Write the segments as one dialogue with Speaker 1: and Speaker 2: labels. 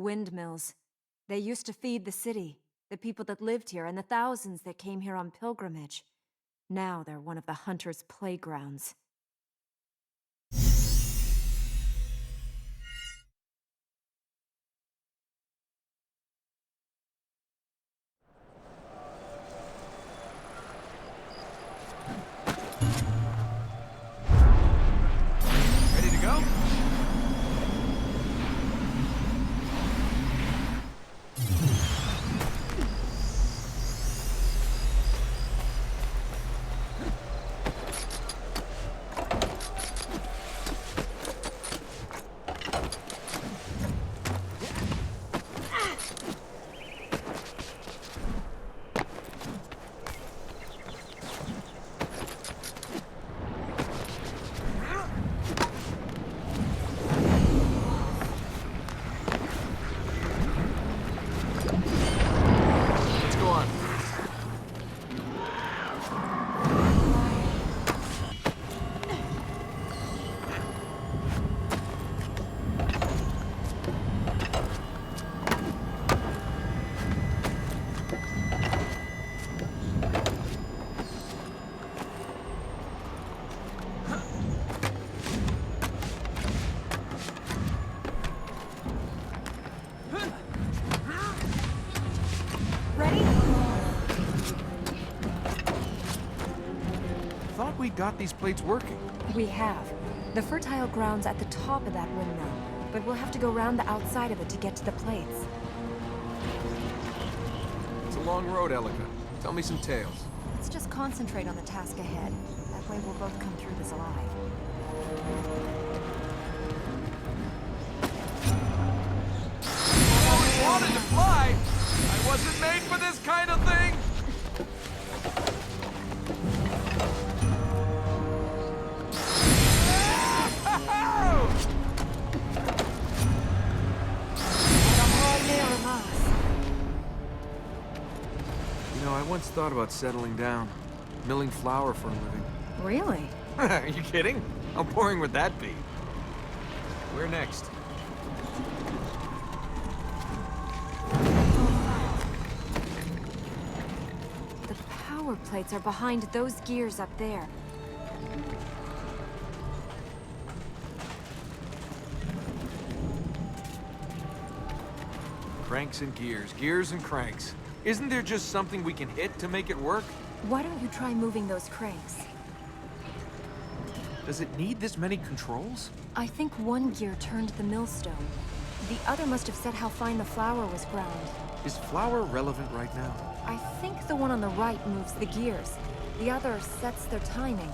Speaker 1: Windmills. They used to feed the city, the people that lived here, and the thousands that came here on pilgrimage. Now they're one of the hunters' playgrounds.
Speaker 2: Ready to go? Let's go on.
Speaker 1: Ready?
Speaker 2: Thought we got these plates working.
Speaker 1: We have. The fertile ground's at the top of that windmill, but we'll have to go round the outside of it to get to the plates.
Speaker 2: It's a long road, Elika. Tell me some tales.
Speaker 1: Let's just concentrate on the task ahead. That way we'll both come through this alive.
Speaker 2: I always wanted to fly! I wasn't made for this kind of thing! You know, I once thought about settling down, milling flour for a living.
Speaker 1: Really?
Speaker 2: Are you kidding? How boring would that be? Where next?
Speaker 1: The power plates are behind those gears up there.
Speaker 2: Cranks and gears, gears and cranks. Isn't there just something we can hit to make it work?
Speaker 1: Why don't you try moving those cranks?
Speaker 2: Does it need this many controls?
Speaker 1: I think one gear turned the millstone. The other must have said how fine the flour was ground.
Speaker 2: Is flour relevant right now?
Speaker 1: I think the one on the right moves the gears. The other sets their timing.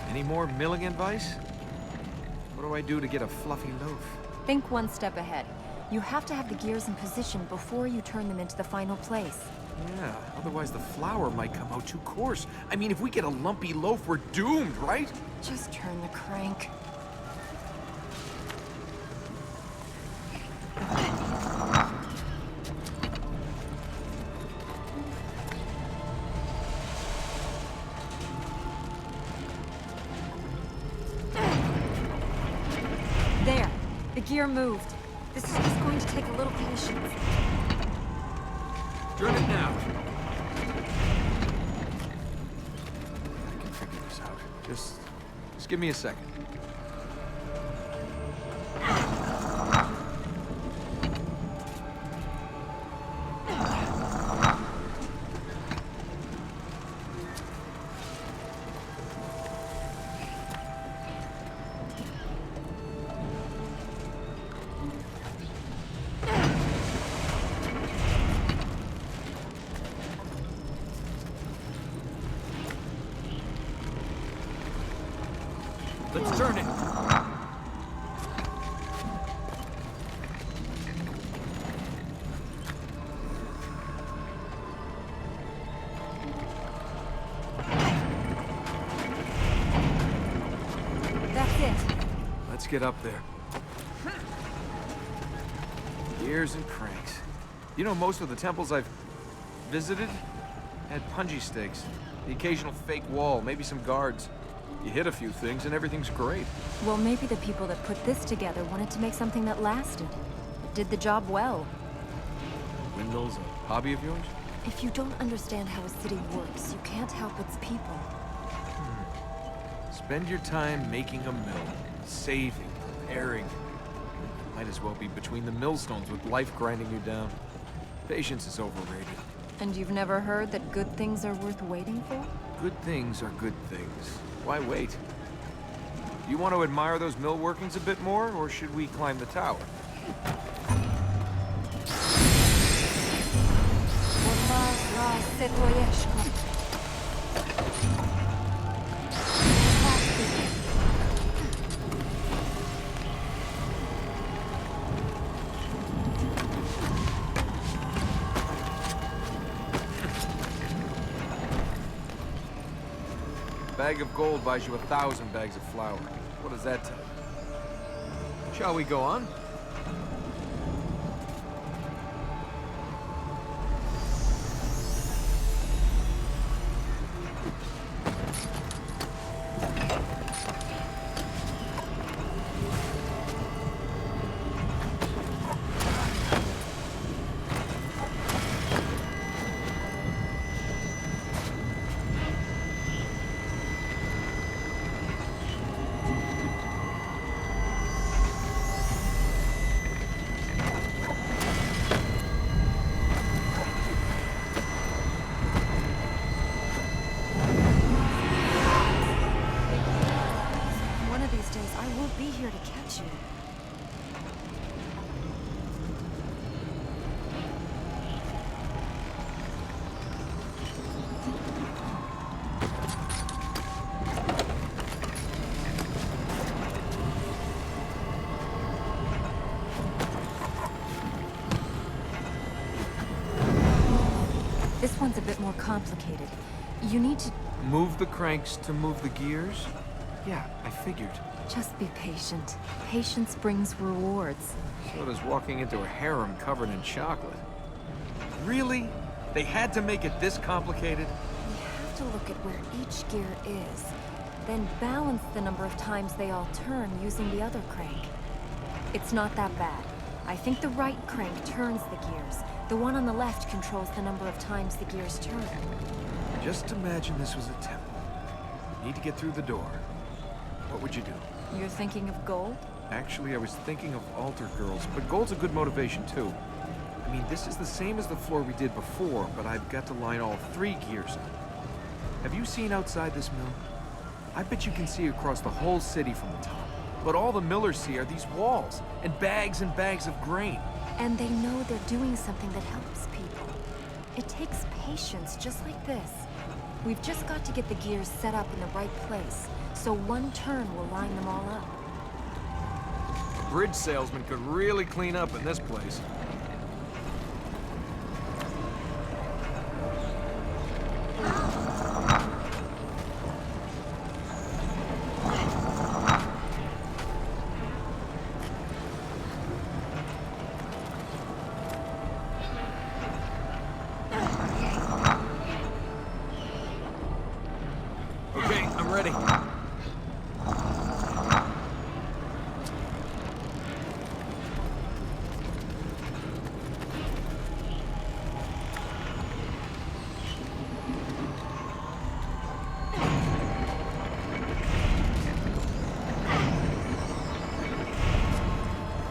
Speaker 2: Any more milling advice? What do I do to get a fluffy loaf?
Speaker 1: Think one step ahead. You have to have the gears in position before you turn them into the final place.
Speaker 2: Yeah, otherwise the flour might come out too coarse. I mean, if we get a lumpy loaf, we're doomed, right?
Speaker 1: Just turn the crank. There. The gear moved. This is just going to take a little patience.
Speaker 2: Turn it now. I can figure this out. Just give me a second. Let's turn it.
Speaker 1: That's it.
Speaker 2: Let's get up there. Gears and cranks. You know, most of the temples I've visited had punji stakes. The occasional fake wall, maybe some guards. You hit a few things and everything's great.
Speaker 1: Well, maybe the people that put this together wanted to make something that lasted. It did the job well.
Speaker 2: Windmills a hobby of yours?
Speaker 1: If you don't understand how a city works, you can't help its people.
Speaker 2: Spend your time making a mill, saving, preparing. Might as well be between the millstones with life grinding you down. Patience is overrated.
Speaker 1: And you've never heard that good things are worth waiting for?
Speaker 2: Good things are good things. Why wait? You want to admire those mill workings a bit more, or should we climb the tower? A bag of gold buys you 1,000 bags of flour. What does that tell you? Shall we go on?
Speaker 1: One of these days, I will be here to catch you. This one's a bit more complicated. You need to
Speaker 2: Move the cranks to move the gears? Yeah, I figured.
Speaker 1: just be patient. Patience brings rewards.
Speaker 2: So does walking into a harem covered in chocolate. Really? They had to make it this complicated?
Speaker 1: We have to look at where each gear is, then balance the number of times they all turn using the other crank. It's not that bad. I think the right crank turns the gears. The one on the left controls the number of times the gears turn.
Speaker 2: Just imagine this was a temple. You need to get through the door. What would you do?
Speaker 1: You're thinking of gold?
Speaker 2: Actually, I was thinking of altar girls, but gold's a good motivation too. I mean, this is the same as the floor we did before, but I've got to line all 3 gears up. Have you seen outside this mill? I bet you can see across the whole city from the top. But all the millers see are these walls, and bags of grain.
Speaker 1: And they know they're doing something that helps people. It takes patience just like this. We've just got to get the gears set up in the right place, so one turn will line them all up.
Speaker 2: A bridge salesman could really clean up in this place. Okay, I'm ready.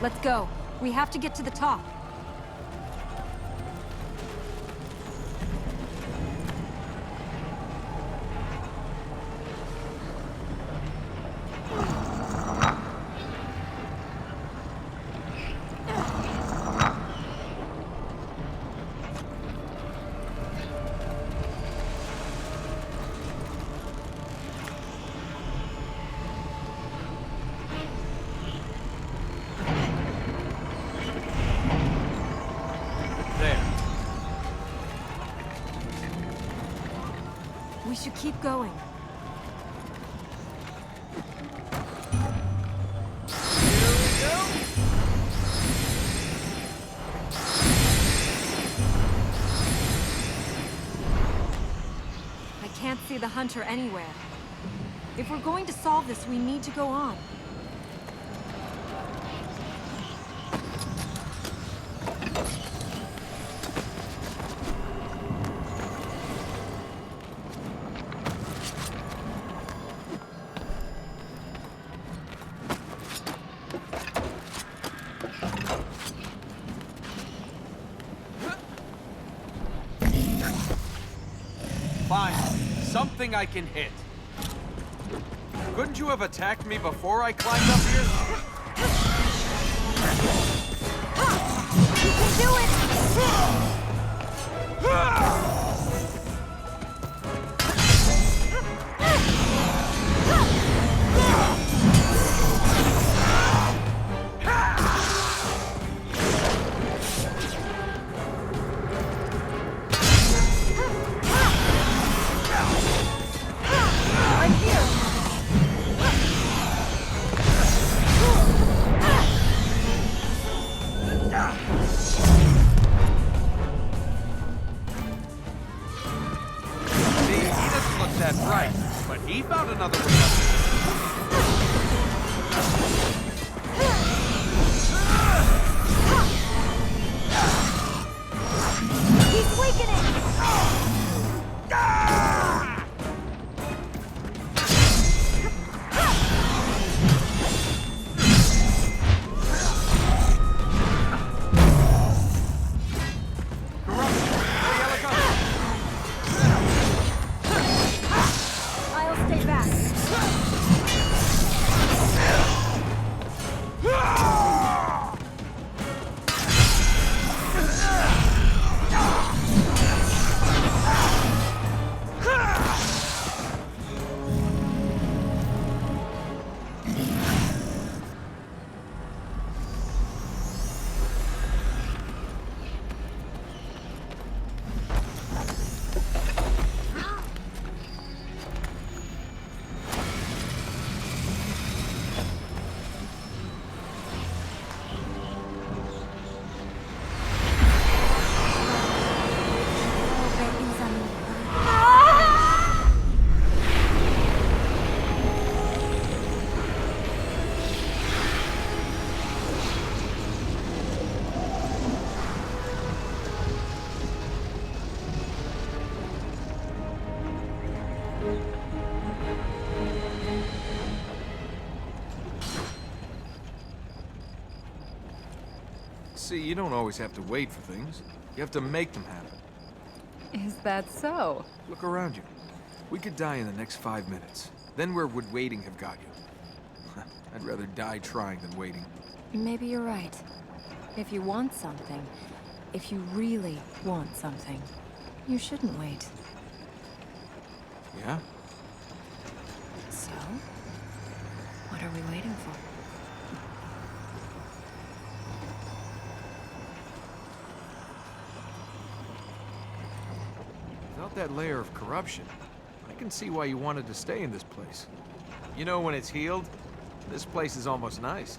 Speaker 1: Let's go. We have to get to the top.
Speaker 2: There.
Speaker 1: We should keep going. I can't see the hunter anywhere. If we're going to solve this, we need to go on.
Speaker 2: Fine. Something I can hit. Couldn't you have attacked me before I climbed up here?
Speaker 1: You can do it! I'm here!
Speaker 2: See, he doesn't look that bright, but he found another way up.
Speaker 1: He's weakening! I'll stay back.
Speaker 2: See, you don't always have to wait for things. You have to make them happen.
Speaker 3: Is that so?
Speaker 2: Look around you. We could die in the next 5 minutes. Then where would waiting have got you? I'd rather die trying than waiting.
Speaker 1: Maybe you're right. If you want something, if you really want something, you shouldn't wait.
Speaker 2: Yeah?
Speaker 1: So? What are we waiting for?
Speaker 2: Without that layer of corruption, I can see why you wanted to stay in this place. You know, when it's healed, this place is almost nice.